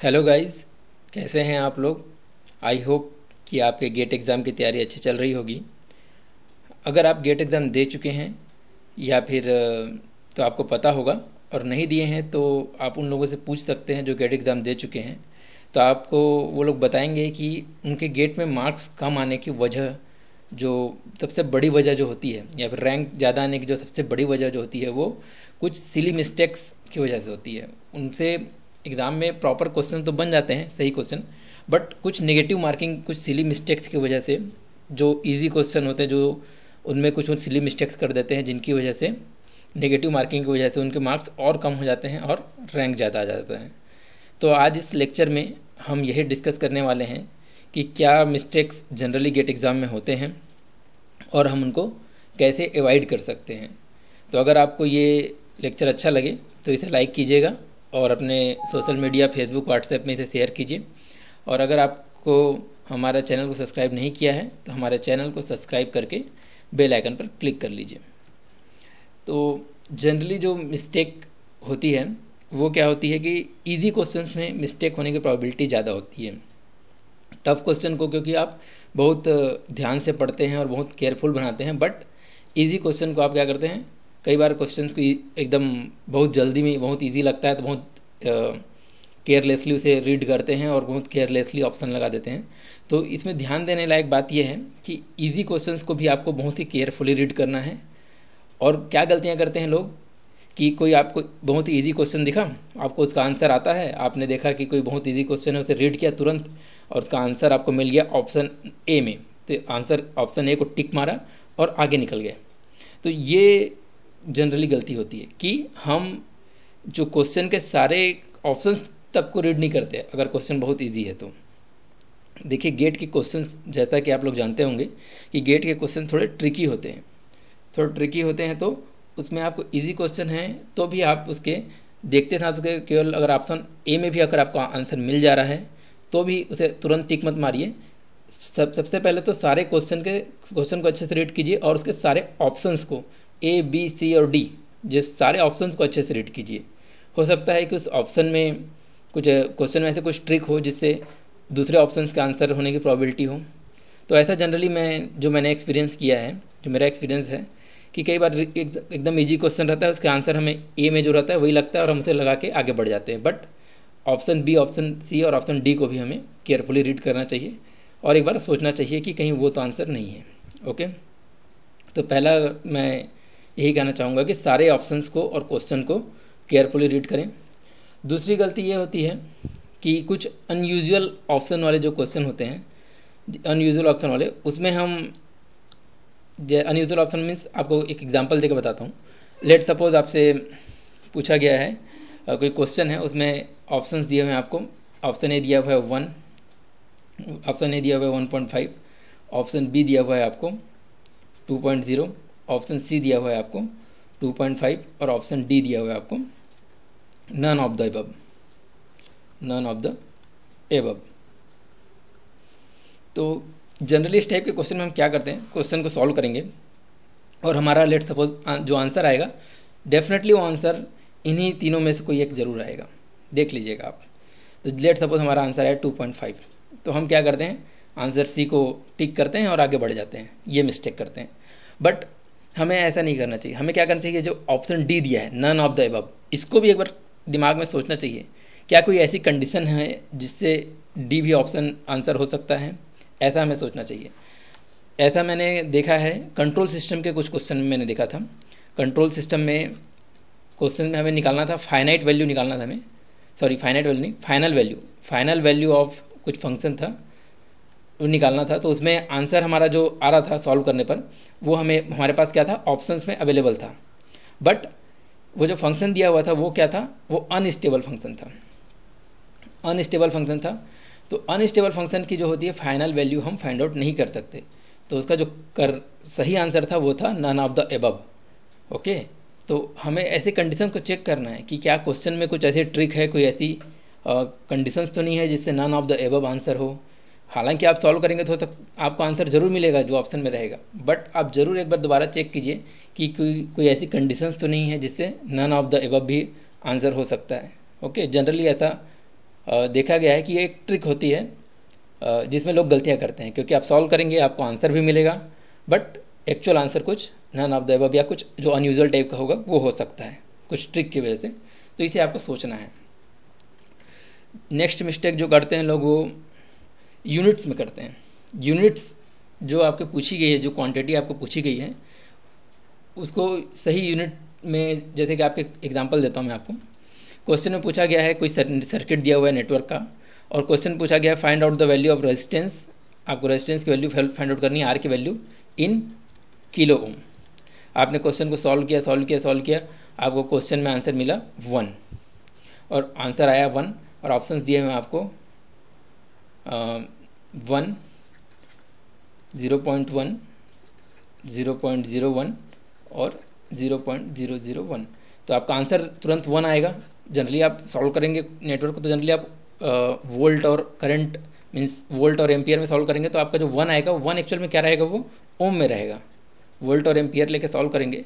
Hello guys, कैसे हैं आप लोग। आई होप कि आपके गेट एग्ज़ाम की तैयारी अच्छी चल रही होगी। अगर आप गेट एग्ज़ाम दे चुके हैं या फिर तो आपको पता होगा, और नहीं दिए हैं तो आप उन लोगों से पूछ सकते हैं जो गेट एग्ज़ाम दे चुके हैं। तो आपको वो लोग बताएंगे कि उनके गेट में मार्क्स कम आने की वजह, जो सबसे बड़ी वजह जो होती है, या फिर रैंक ज़्यादा आने की जो सबसे बड़ी वजह जो होती है, वो कुछ सिली मिस्टेक्स की वजह से होती है। उनसे एग्ज़ाम में प्रॉपर क्वेश्चन तो बन जाते हैं, सही क्वेश्चन, बट कुछ नेगेटिव मार्किंग, कुछ सिली मिस्टेक्स की वजह से, जो इजी क्वेश्चन होते हैं जो उनमें कुछ सिली मिस्टेक्स कर देते हैं, जिनकी वजह से नेगेटिव मार्किंग की वजह से उनके मार्क्स और कम हो जाते हैं और रैंक ज़्यादा आ जाता है। तो आज इस लेक्चर में हम यही डिस्कस करने वाले हैं कि क्या मिस्टेक्स जनरली गेट एग्ज़ाम में होते हैं और हम उनको कैसे अवॉइड कर सकते हैं। तो अगर आपको ये लेक्चर अच्छा लगे तो इसे लाइक कीजिएगा और अपने सोशल मीडिया फेसबुक व्हाट्सएप में इसे शेयर कीजिए। और अगर आपको हमारा चैनल को सब्सक्राइब नहीं किया है तो हमारे चैनल को सब्सक्राइब करके बेल आइकन पर क्लिक कर लीजिए। तो जनरली जो मिस्टेक होती है वो क्या होती है कि इजी क्वेश्चंस में मिस्टेक होने की प्रोबेबिलिटी ज़्यादा होती है। टफ क्वेश्चन को क्योंकि आप बहुत ध्यान से पढ़ते हैं और बहुत केयरफुल बनाते हैं, बट इजी क्वेश्चन को आप क्या करते हैं, कई बार क्वेश्चंस को एकदम बहुत जल्दी में बहुत इजी लगता है तो बहुत केयरलेसली उसे रीड करते हैं और बहुत केयरलेसली ऑप्शन लगा देते हैं। तो इसमें ध्यान देने लायक बात यह है कि इजी क्वेश्चंस को भी आपको बहुत ही केयरफुली रीड करना है। और क्या गलतियाँ करते हैं लोग कि कोई आपको बहुत ही ईजी क्वेश्चन दिखा, आपको उसका आंसर आता है, आपने देखा कि कोई बहुत ईजी क्वेश्चन है, उसे रीड किया तुरंत और उसका आंसर आपको मिल गया ऑप्शन ए में, तो आंसर ऑप्शन ए को टिक मारा और आगे निकल गए। तो ये जनरली गलती होती है कि हम जो क्वेश्चन के सारे ऑप्शंस तक को रीड नहीं करते अगर क्वेश्चन बहुत ईजी है तो। देखिए, गेट के क्वेश्चंस, जैसा कि आप लोग जानते होंगे कि गेट के क्वेश्चन थोड़े ट्रिकी होते हैं, तो उसमें आपको इजी क्वेश्चन है तो भी आप उसके देखते थे, उसके केवल अगर ऑप्शन ए में भी अगर आपको आंसर मिल जा रहा है तो भी उसे तुरंत टिक मत मारिए। सबसे पहले तो सारे क्वेश्चन को अच्छे से रीड कीजिए और उसके सारे ऑप्शंस को, ए बी सी और डी, जिस सारे ऑप्शंस को अच्छे से रीड कीजिए। हो सकता है कि उस ऑप्शन में कुछ क्वेश्चन में ऐसे कुछ ट्रिक हो जिससे दूसरे ऑप्शंस का आंसर होने की प्रोबेबिलिटी हो। तो ऐसा जनरली मैंने एक्सपीरियंस किया है, जो मेरा एक्सपीरियंस है कि कई बार एकदम इजी क्वेश्चन रहता है, उसका आंसर हमें ए में जो रहता है वही लगता है और हम उसे लगा के आगे बढ़ जाते हैं। But option B, option C और ऑप्शन डी को भी हमें केयरफुली रीड करना चाहिए और एक बार सोचना चाहिए कि कहीं वो तो आंसर नहीं है। ओके, तो पहला मैं यही कहना चाहूँगा कि सारे ऑप्शंस को और क्वेश्चन को केयरफुली रीड करें। दूसरी गलती ये होती है कि कुछ अनयूजुअल ऑप्शन वाले जो क्वेश्चन होते हैं, अनयूजुअल ऑप्शन वाले, उसमें हम अनयूजुअल ऑप्शन मीन्स आपको एक एग्जांपल देकर बताता हूँ। लेट सपोज आपसे पूछा गया है, कोई क्वेश्चन है, उसमें ऑप्शंस दिए हुए हैं आपको। ऑप्शन ए दिया हुआ है 1, ऑप्शन ए दिया हुआ है 1.5, ऑप्शन बी दिया हुआ है आपको 2.0, ऑप्शन सी दिया हुआ है आपको 2.5 और ऑप्शन डी दिया हुआ है आपको नन ऑफ द एबव। तो जनरली इस टाइप के क्वेश्चन में हम क्या करते हैं, क्वेश्चन को सॉल्व करेंगे और हमारा लेट सपोज जो आंसर आएगा, डेफिनेटली वो आंसर इन्हीं तीनों में से कोई एक ज़रूर आएगा। देख लीजिएगा आप। तो लेट सपोज हमारा आंसर है 2.5, तो हम क्या करते हैं, आंसर सी को टिक करते हैं और आगे बढ़ जाते हैं। ये मिस्टेक करते हैं, बट हमें ऐसा नहीं करना चाहिए। हमें क्या करना चाहिए, जो ऑप्शन डी दिया है नन ऑफ द एबव, इसको भी एक बार दिमाग में सोचना चाहिए, क्या कोई ऐसी कंडीशन है जिससे डी भी ऑप्शन आंसर हो सकता है, ऐसा हमें सोचना चाहिए। ऐसा मैंने देखा है कंट्रोल सिस्टम के कुछ क्वेश्चन में, मैंने देखा था कंट्रोल सिस्टम में क्वेश्चन में हमें निकालना था फाइनाइट वैल्यू, निकालना था हमें, सॉरी फाइनाइट वैल्यू नहीं, फाइनल वैल्यू ऑफ कुछ फंक्शन था, वो निकालना था। तो उसमें आंसर हमारा जो आ रहा था सॉल्व करने पर, वो हमारे पास क्या था, ऑप्शंस में अवेलेबल था, बट वो जो फंक्शन दिया हुआ था वो क्या था, वो अनस्टेबल फंक्शन था। तो अनस्टेबल फंक्शन की जो होती है फाइनल वैल्यू हम फाइंड आउट नहीं कर सकते। तो उसका जो सही आंसर था वो था none of the above. Okay, तो हमें ऐसे कंडीशन को चेक करना है कि क्या क्वेश्चन में कुछ ऐसी ट्रिक है, कोई ऐसी कंडीशंस तो नहीं है जिससे none of the above answer हो। हालांकि आप सॉल्व करेंगे तो आपको आंसर ज़रूर मिलेगा जो ऑप्शन में रहेगा, बट आप ज़रूर एक बार दोबारा चेक कीजिए कि कोई ऐसी कंडीशंस तो नहीं है जिससे नन ऑफ द एबव भी आंसर हो सकता है। ओके, जनरली ऐसा देखा गया है कि ये एक ट्रिक होती है जिसमें लोग गलतियां करते हैं, क्योंकि आप सॉल्व करेंगे आपको आंसर भी मिलेगा, बट एक्चुअल आंसर कुछ नन ऑफ द अबव या कुछ जो अनयूजुअल टाइप का होगा वो हो सकता है कुछ ट्रिक की वजह से। तो इसे आपको सोचना है। नेक्स्ट मिस्टेक जो करते हैं लोग वो यूनिट्स में करते हैं। यूनिट्स जो आपको पूछी गई है, जो क्वांटिटी आपको पूछी गई है, उसको सही यूनिट में, जैसे कि आपके एग्जांपल देता हूँ मैं आपको। क्वेश्चन में पूछा गया है कोई सर्किट दिया हुआ है नेटवर्क का, और क्वेश्चन पूछा गया है find out the value of resistance. आपको रेजिस्टेंस की वैल्यू फाइंड आउट करनी है, आर की वैल्यू इन किलो ओम। आपने क्वेश्चन को सॉल्व किया, आपको क्वेश्चन में आंसर मिला 1, और आंसर आया 1, और ऑप्शंस दिए हैं आपको 1, 0.1, 0.01 और 0.001। तो आपका आंसर तुरंत 1 आएगा। जनरली आप सॉल्व करेंगे नेटवर्क को तो जनरली आप वोल्ट और करंट मीन्स वोल्ट और एम्पियर में सॉल्व करेंगे, तो आपका जो 1 आएगा 1 एक्चुअल में क्या रहेगा, वो ओम में रहेगा। वोल्ट और एम्पियर लेके सॉल्व करेंगे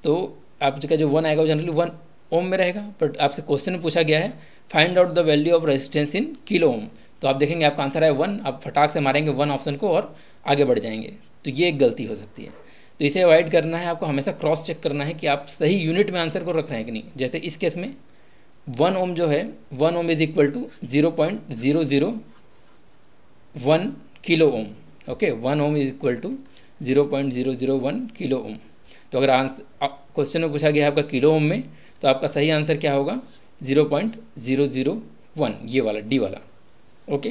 तो आपका जो 1 आएगा वो जनरली 1 ओम में रहेगा। बट आपसे क्वेश्चन में पूछा गया है find out the value of resistance in kilo ohm, तो आप देखेंगे आपका आंसर है 1, आप फटाक से मारेंगे 1 ऑप्शन को और आगे बढ़ जाएंगे। तो ये एक गलती हो सकती है। तो इसे अवॉइड करना है, आपको हमेशा क्रॉस चेक करना है कि आप सही यूनिट में आंसर को रख रहे हैं कि नहीं। जैसे इस केस में 1 ओम जो है, 1 ohm is equal to 0.001 kilo ohm. Okay, 1 ohm is equal to 0.001 kilo ohm. तो अगर क्वेश्चन में पूछा गया है आपका किलो ओम में, तो आपका सही आंसर क्या होगा 0.001, ये वाला डी वाला। ओके,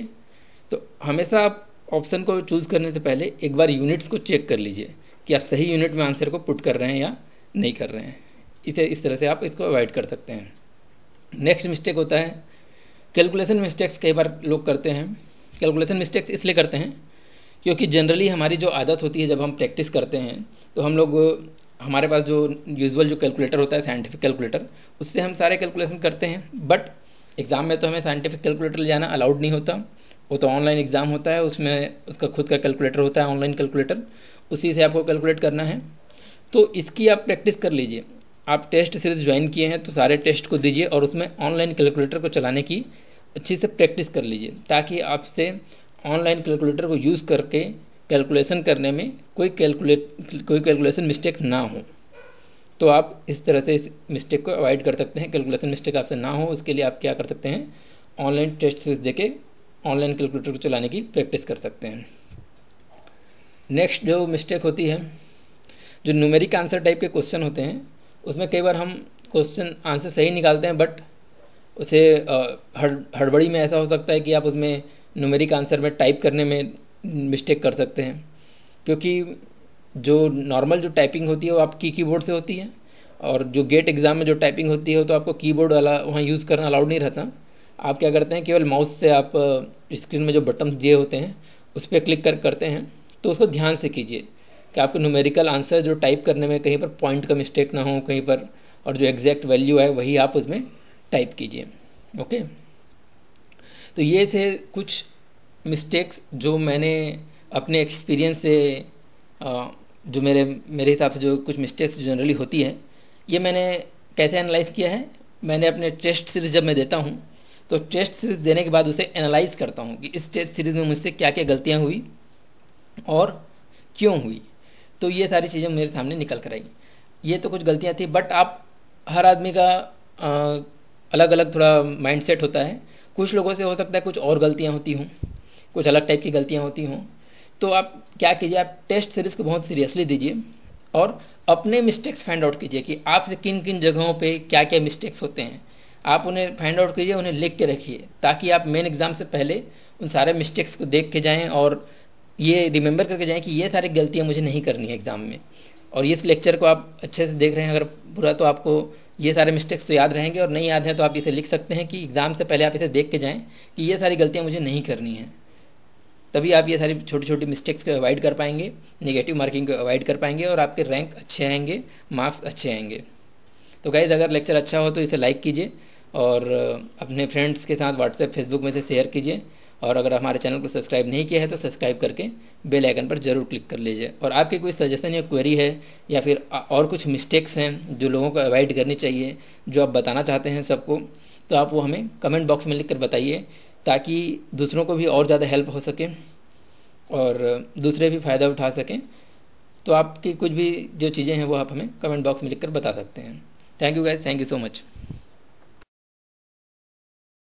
तो हमेशा आप ऑप्शन को चूज़ करने से पहले एक बार यूनिट्स को चेक कर लीजिए कि आप सही यूनिट में आंसर को पुट कर रहे हैं या नहीं कर रहे हैं। इस तरह से आप इसको अवॉइड कर सकते हैं। नेक्स्ट मिस्टेक होता है कैलकुलेशन मिस्टेक्स। कई बार लोग करते हैं कैलकुलेशन मिस्टेक्स, इसलिए करते हैं क्योंकि जनरली हमारी जो आदत होती है जब हम प्रैक्टिस करते हैं तो हम लोग, हमारे पास जो यूजुअल जो कैलकुलेटर होता है साइंटिफिक कैलकुलेटर, उससे हम सारे कैलकुलेशन करते हैं। बट एग्ज़ाम में तो हमें साइंटिफिक कैलकुलेटर ले जाना अलाउड नहीं होता। वो तो ऑनलाइन एग्ज़ाम होता है, उसमें उसका खुद का कैलकुलेटर होता है, ऑनलाइन कैलकुलेटर, उसी से आपको कैलकुलेट करना है। तो इसकी आप प्रैक्टिस कर लीजिए। आप टेस्ट सीरीज ज्वाइन किए हैं तो सारे टेस्ट को दीजिए और उसमें ऑनलाइन कैलकुलेटर को चलाने की अच्छी से प्रैक्टिस कर लीजिए, ताकि आपसे ऑनलाइन कैलकुलेटर को यूज़ करके कैलकुलेशन करने में कोई कैलकुलेशन मिस्टेक ना हो। तो आप इस तरह से इस मिस्टेक को अवॉइड कर सकते हैं, कैलकुलेशन मिस्टेक आपसे ना हो। उसके लिए आप क्या कर सकते हैं, ऑनलाइन टेस्ट सीरीज देके ऑनलाइन कैलकुलेटर को चलाने की प्रैक्टिस कर सकते हैं। नेक्स्ट जो मिस्टेक होती है, जो न्यूमेरिक आंसर टाइप के क्वेश्चन होते हैं, उसमें कई बार हम क्वेश्चन आंसर सही निकालते हैं, बट उसे हड़बड़ी में ऐसा हो सकता है कि आप उसमें न्यूमेरिक आंसर में टाइप करने में मिस्टेक कर सकते हैं। क्योंकि जो नॉर्मल जो टाइपिंग होती है वो आपकी कीबोर्ड से होती है, और जो गेट एग्ज़ाम में जो टाइपिंग होती है वो तो आपको कीबोर्ड वाला वहाँ यूज़ करना अलाउड नहीं रहता। आप क्या करते हैं, केवल माउस से आप स्क्रीन में जो बटन्स दिए होते हैं उस पर क्लिक करते हैं। तो उसको ध्यान से कीजिए कि आपको न्यूमेरिकल आंसर जो टाइप करने में कहीं पर पॉइंट का मिस्टेक ना हो कहीं पर, और जो एग्जैक्ट वैल्यू है वही आप उसमें टाइप कीजिए। ओके, तो ये थे कुछ मिस्टेक्स जो मैंने अपने एक्सपीरियंस से, जो मेरे हिसाब से जो कुछ मिस्टेक्स जनरली होती है, ये मैंने कैसे एनालाइज़ किया है। मैंने अपने टेस्ट सीरीज़ जब मैं देता हूँ तो टेस्ट सीरीज़ देने के बाद उसे एनालाइज़ करता हूँ कि इस टेस्ट सीरीज़ में मुझसे क्या क्या गलतियाँ हुई और क्यों हुई। तो ये सारी चीज़ें मेरे सामने निकल कर आई। ये तो कुछ गलतियाँ थी, बट आप हर आदमी का अलग अलग थोड़ा माइंडसेट होता है। कुछ लोगों से हो सकता है कुछ और गलतियाँ होती हों, कुछ अलग टाइप की गलतियाँ होती हों। तो आप क्या कीजिए, आप टेस्ट सीरीज़ को बहुत सीरियसली दीजिए और अपने मिस्टेक्स फाइंड आउट कीजिए कि आपसे किन किन जगहों पे क्या क्या मिस्टेक्स होते हैं। आप उन्हें फाइंड आउट कीजिए, उन्हें लिख के रखिए, ताकि आप मेन एग्ज़ाम से पहले उन सारे मिस्टेक्स को देख के जाएँ और ये रिमेंबर करके जाएँ कि ये सारी गलतियाँ मुझे नहीं करनी है एग्ज़ाम में। और इस लेक्चर को आप अच्छे से देख रहे हैं अगर पूरा, तो आपको ये सारे मिस्टेक्स तो याद रहेंगे, और नहीं याद हैं तो आप इसे लिख सकते हैं कि एग्ज़ाम से पहले आप इसे देख के जाएँ कि ये सारी गलतियाँ मुझे नहीं करनी हैं। तभी आप ये सारी छोटी छोटी मिस्टेक्स को अवॉइड कर पाएंगे, नेगेटिव मार्किंग को अवॉइड कर पाएंगे, और आपके रैंक अच्छे आएंगे, मार्क्स अच्छे आएंगे। तो गाइस, अगर लेक्चर अच्छा हो तो इसे लाइक कीजिए और अपने फ्रेंड्स के साथ व्हाट्सएप फेसबुक में से शेयर कीजिए, और अगर हमारे चैनल को सब्सक्राइब नहीं किया है तो सब्सक्राइब करके बेल आइकन पर ज़रूर क्लिक कर लीजिए। और आपकी कोई सजेशन या क्वेरी है या फिर और कुछ मिस्टेक्स हैं जो लोगों को अवॉइड करनी चाहिए, जो आप बताना चाहते हैं सबको, तो आप वो हमें कमेंट बॉक्स में लिख कर बताइए, ताकि दूसरों को भी और ज़्यादा हेल्प हो सके और दूसरे भी फ़ायदा उठा सकें। तो आपकी कुछ भी जो चीज़ें हैं वो आप हमें कमेंट बॉक्स में लिख कर बता सकते हैं। Thank you guys, thank you so much.